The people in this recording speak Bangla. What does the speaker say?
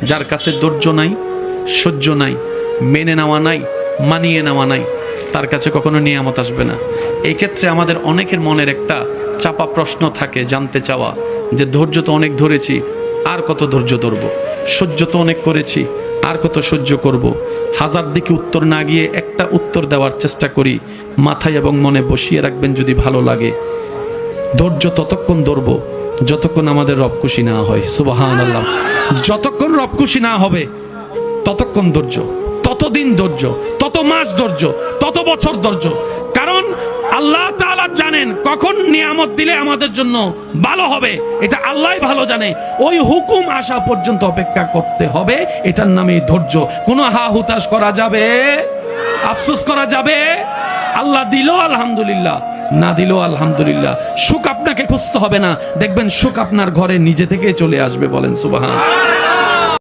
যার কাছে ধৈর্য নাই, সহ্য নাই, মেনে নেওয়া নাই, মানিয়ে নেওয়া নাই, তার কাছে কখনো নিয়ামত আসবে না। এই ক্ষেত্রে আমাদের অনেকের মনের একটা চাপা প্রশ্ন থাকে, জানতে চাওয়া যে ধৈর্য তো অনেক ধরেছি, আর কত ধৈর্য ধরব, সহ্য তো অনেক করেছি, আর কত সহ্য করব। হাজার দিকে উত্তর না গিয়ে একটা উত্তর দেওয়ার চেষ্টা করি, মাথায় এবং মনে বসিয়ে রাখবেন যদি ভালো লাগে। ধৈর্য ততক্ষণ ধরব যতক্ষণ আমাদের রব খুশি না হয়। সুবহানাল্লাহ। যতক্ষণ রব খুশি না হবে ততক্ষণ ধৈর্য, ততদিন ধৈর্য, তত মাস ধৈর্য, তত বছর ধৈর্য। কারণ আল্লাহ তাআলা জানেন কখন নিয়ামত দিলে আমাদের জন্য ভালো হবে, এটা আল্লাহই ভালো জানে। ওই হুকুম আসা পর্যন্ত অপেক্ষা করতে হবে, এটার নামই ধৈর্য। কোনো হা হুতাশ করা যাবে, আফসোস করা যাবে? আল্লাহ দিল আলহামদুলিল্লাহ, না দিল আলহামদুলিল্লাহ। সুখ আপনাকে খুঁজতে হবে না, দেখবেন সুখ আপনার ঘরে নিজে থেকে চলে আসবে। বলেন সুবহান।